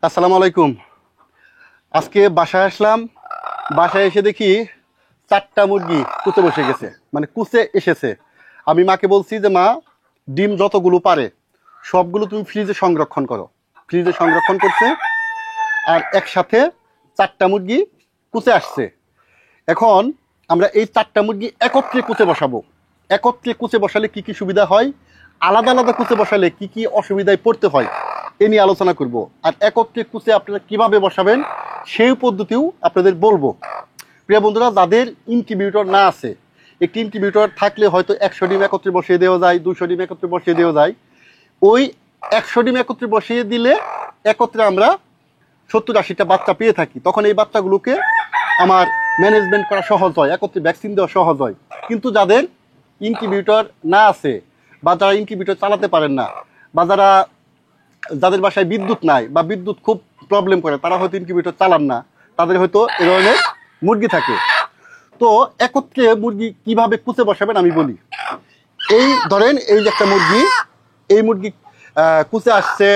আসসালামু আলাইকুম। আজকে বাসায় আসলাম। বাসায় এসে দেখি 4টা মুরগি কুচে বসে গেছে, মানে কুচে এসেছে। আমি মাকে বলছি যে মা, ডিম যতগুলো পারে সবগুলো তুমি ফ্রিজে সংরক্ষণ করো। ফ্রিজে সংরক্ষণ করছে, আর একসাথে 4টা মুরগি কুচে আসছে। এখন আমরা এই 4টা মুরগি একত্রে কুচে বসাবো। একত্রে কুচে বসালে কি কি সুবিধা হয়, আলাদা আলাদা কুচে বসালে কি কি অসুবিধায় পড়তে হয়, এ নিয়ে আলোচনা করব। আর একত্রে কুচে আপনারা কিভাবে বসাবেন সেই পদ্ধতিও আপনাদের বলবো। প্রিয় বন্ধুরা, যাদের ইনকিউবেটর না আছে, একটি ইনকিউবেটর থাকলে হয়তো 100 ডিম একত্রে বসিয়ে দেওয়া যায়, 200 ডিম একত্রে বসিয়ে দেওয়া যায়। ওই 100 ডিম একত্রে বসিয়ে দিলে একত্রে আমরা 70-80টা বাচ্চা পেয়ে থাকি। তখন এই বাচ্চাগুলোকে আমার ম্যানেজমেন্ট করা সহজ হয়, একত্রে ভ্যাকসিন দেওয়া সহজ হয়। কিন্তু যাদের ইনকিউবেটর না আছে, বা যারা ইনকিউবেটর চালাতে পারেন না, বা যাদের বাসায় বিদ্যুৎ নাই বা বিদ্যুৎ খুব প্রবলেম করে, তারা হয়তো ইনকিউবেটর চালান না, তাদের হয়তো এ ধরনের মুরগি থাকে। তো একত্রে মুরগি কিভাবে কুচে বসাবেন আমি বলি। এই ধরেন, এই যে একটা মুরগি, এই মুরগি কুচে আসছে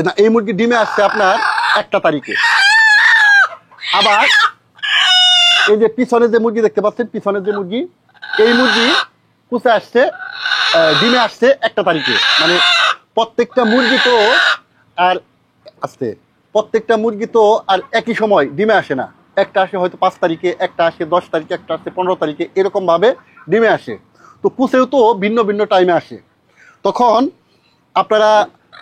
না, এই মুরগি ডিমে আসছে আপনার 1টা তারিখে। আবার এই যে পিছনে যে মুরগি দেখতে পাচ্ছেন, পিছনের যে মুরগি, এই মুরগি কুচে আসছে, ডিমে আসছে 1টা তারিখে। মানে প্রত্যেকটা মুরগি তো আর আসছে, প্রত্যেকটা মুরগি তো আর একই সময় ডিমে আসে না। একটা আসে হয়তো 5 তারিখে, একটা আসে 10 তারিখে, একটা আসে 15 তারিখে, এরকম ভাবে ডিমে আসে। তো কুচেও তো ভিন্ন ভিন্ন টাইমে আসে। তখন আপনারা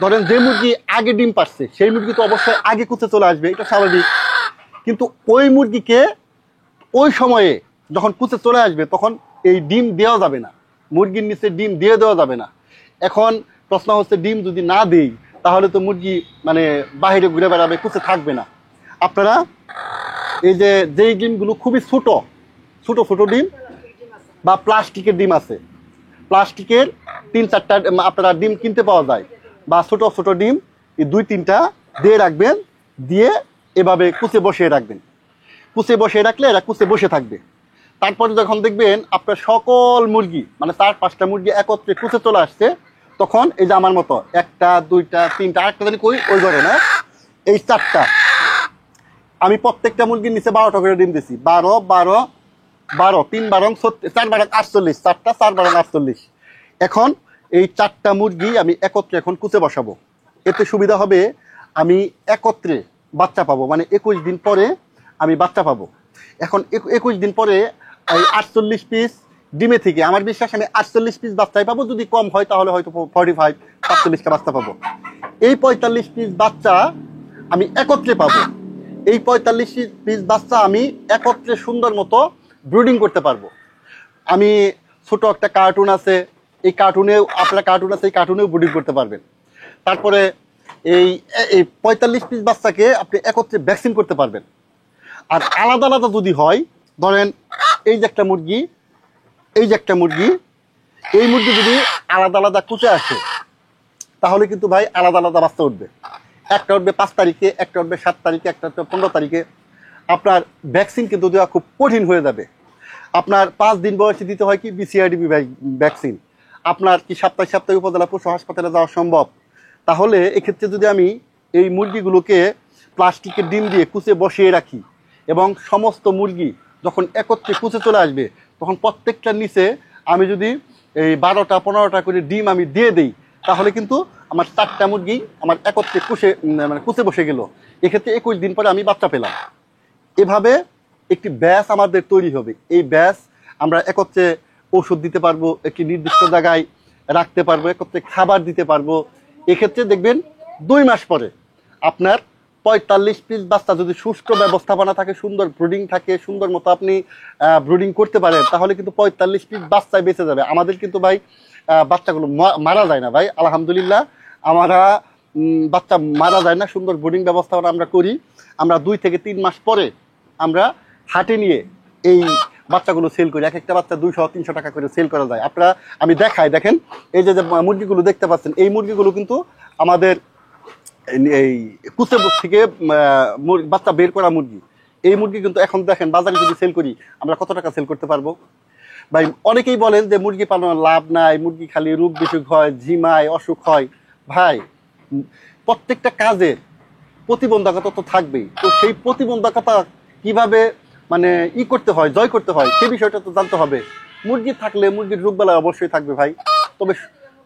ধরেন, যে মুরগি আগে ডিম পারছে সেই মুরগি তো অবশ্যই আগে কুচে চলে আসবে, এটা স্বাভাবিক। কিন্তু ওই মুরগিকে ওই সময়ে যখন কুচে চলে আসবে, তখন এই ডিম দেওয়া যাবে না, মুরগির নিচে ডিম দিয়ে দেওয়া যাবে না। এখন প্রশ্ন হচ্ছে, ডিম যদি না দেই তাহলে তো মুরগি মানে বাইরে ঘুরে বেড়াবে, কুচে থাকবে না। আপনারা এই যে যেই ডিমগুলো খুবই ছোট ছোট ছোট ডিম, বা প্লাস্টিকের ডিম আছে, প্লাস্টিকের 3-4টা আপনারা ডিম কিনতে পাওয়া যায়, বা ছোট ছোট ডিম, এই 2-3টা দিয়ে রাখবেন, দিয়ে এভাবে কুচে বসিয়ে রাখবেন। কুচে বসিয়ে রাখলে এরা কুচে বসে থাকবে। তারপরে যখন দেখবেন আপনার সকল মুরগি, মানে 4-5টা মুরগি একত্রে কুচে চলে আসছে, তখন এই যে আমার মতো 1টা 2টা 3টা, আরেকটা জানি কই ওই ঘরে না, এই 4টা, আমি প্রত্যেকটা মুরগির নিচে 12টা করে ডিম দিছি। 12 12 12, 3 12 36, 4 12 48, 4টা 4 12 48। এখন এই 4টা মুরগি আমি একত্রে এখন কুচে বসাবো। এতে সুবিধা হবে, আমি একত্রে বাচ্চা পাবো, মানে 21 দিন পরে আমি বাচ্চা পাবো। এখন 21 দিন পরে এই 48 পিস ডিমে থেকে আমার বিশ্বাস আমি 48 পিস বাচ্চাই পাবো। যদি কম হয় তাহলে হয়তো 45-47টা বাচ্চা পাবো। এই 45 পিস বাচ্চা আমি একত্রে পাবো। এই 45 পিস বাচ্চা আমি একত্রে সুন্দর মতো ব্রুডিং করতে পারবো। আমি ছোট একটা কার্টুন আছে, এই কার্টুনেও আপনার কার্টুন আছে, এই কার্টুনেও ব্রুডিং করতে পারবেন। তারপরে এই এই 45 পিস বাচ্চাকে আপনি একত্রে ভ্যাকসিন করতে পারবেন। আর আলাদা আলাদা যদি হয়, ধরেন এই যে একটা মুরগি, এই যে একটা মুরগি, এই মুরগি যদি আলাদা আলাদা কুচে আসে, তাহলে কিন্তু ভাই আলাদা আলাদা বাচ্চা উঠবে। একটা উঠবে 5 তারিখে, একটা উঠবে 7 তারিখে, একটা উঠবে 15 তারিখে। আপনার ভ্যাকসিন কিন্তু দেওয়া খুব কঠিন হয়ে যাবে। আপনার 5 দিন বয়সে দিতে হয় কি বিসিআরডিবি ভ্যাকসিন। আপনার কি সপ্তাহে সপ্তাহে উপজেলা পশু হাসপাতালে যাওয়া সম্ভব? তাহলে এক্ষেত্রে যদি আমি এই মুরগিগুলোকে প্লাস্টিকের ডিম দিয়ে কুচে বসিয়ে রাখি, এবং সমস্ত মুরগি যখন একত্রে কুচে চলে আসবে, তখন প্রত্যেকটার নিচে আমি যদি এই 12টা 15টা করে ডিম আমি দিয়ে দিই, তাহলে কিন্তু আমার 4টা মুরগি আমার একত্রে কুচে বসে গেল। এক্ষেত্রে 21 দিন পরে আমি বাচ্চা পেলাম। এভাবে একটি ব্যাচ আমাদের তৈরি হবে। এই ব্যাচ আমরা একত্রে ওষুধ দিতে পারবো, একটি নির্দিষ্ট জায়গায় রাখতে পারবো, একত্রে খাবার দিতে পারবো। এক্ষেত্রে দেখবেন 2 মাস পরে আপনার 45 পিস বাচ্চা যদি সুষ্ঠু ব্যবস্থাপনা থাকে, সুন্দর ব্রুডিং থাকে, সুন্দর মতো আপনি ব্রুডিং করতে পারেন, তাহলে কিন্তু 45 পিস বাচ্চায় বেঁচে যাবে। আমাদের কিন্তু ভাই বাচ্চাগুলো মারা যায় না ভাই, আলহামদুলিল্লাহ। আমরা বাচ্চা মারা যায় না, সুন্দর ব্রুডিং ব্যবস্থাপনা আমরা করি। আমরা 2 থেকে 3 মাস পরে আমরা হাটে নিয়ে এই বাচ্চাগুলো সেল করি। এক একটা বাচ্চা 200-300 টাকা করে সেল করা যায়। আপনারা আমি দেখাই, দেখেন এই যে মুরগিগুলো দেখতে পাচ্ছেন, এই মুরগিগুলো কিন্তু আমাদের এই কুচে থেকে বাচ্চা বের করা মুরগি। এই মুরগি কিন্তু এখন দেখেন বাজারে যদি সেল করি, আমরা কত টাকা সেল করতে পারবো ভাই? অনেকেই বলেন যে মুরগি পালনের লাভ নাই, মুরগি খালি রোগ বিসুখ হয়, ঝিমায়, অসুখ হয়। ভাই, প্রত্যেকটা কাজের প্রতিবন্ধকতা তো থাকবেই। তো সেই প্রতিবন্ধকতা কিভাবে মানে করতে হয়, জয় করতে হয়, সেই বিষয়টা তো জানতে হবে। মুরগি থাকলে মুরগির রোগবালাই অবশ্যই থাকবে ভাই, তবে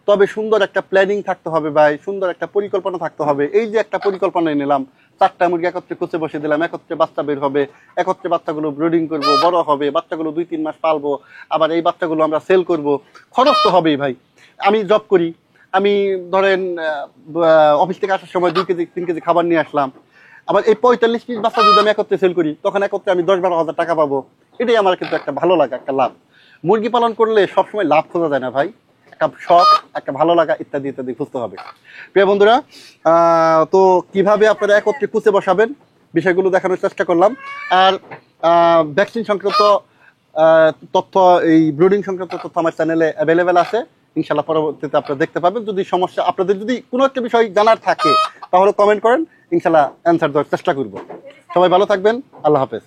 তবে সুন্দর একটা প্ল্যানিং থাকতে হবে ভাই, সুন্দর একটা পরিকল্পনা থাকতে হবে। এই যে একটা পরিকল্পনা নিলাম, 4টা মুরগি একত্রে কুচে বসে দিলাম, একত্রে বাচ্চা বের হবে, একত্রে বাচ্চাগুলো ব্রিডিং করব, বড় হবে, বাচ্চাগুলো 2-3 মাস পালবো, আবার এই বাচ্চাগুলো আমরা সেল করব, খরচ তো হবেই ভাই। আমি জব করি, আমি ধরেন অফিস থেকে আসার সময় 2-3 কেজি খাবার নিয়ে আসলাম, আবার এই 45 পিস বাচ্চা যদি আমি একত্রে সেল করি, তখন একত্রে আমি 10-12 হাজার টাকা পাবো। এটাই আমার কিন্তু একটা ভালো লাগা, একটা লাভ। মুরগি পালন করলে সবসময় লাভ খোঁজা যায় না ভাই, একটা শখ, একটা ভালো লাগা ইত্যাদি ইত্যাদি খুঁজতে হবে। প্রিয় বন্ধুরা, তো কিভাবে আপনারা একত্রে কুচে বসাবেন বিষয়গুলো দেখানোর চেষ্টা করলাম। আর ভ্যাকসিন সংক্রান্ত তথ্য, এই ব্রুডিং সংক্রান্ত তথ্য আমার চ্যানেলে অ্যাভেলেবেল আছে, ইনশাল্লাহ পরবর্তীতে আপনারা দেখতে পাবেন। যদি সমস্যা, আপনাদের যদি কোনো একটা বিষয় জানার থাকে তাহলে কমেন্ট করেন, ইনশাল্লাহ অ্যান্সার দেওয়ার চেষ্টা করব। সবাই ভালো থাকবেন, আল্লাহ হাফেজ।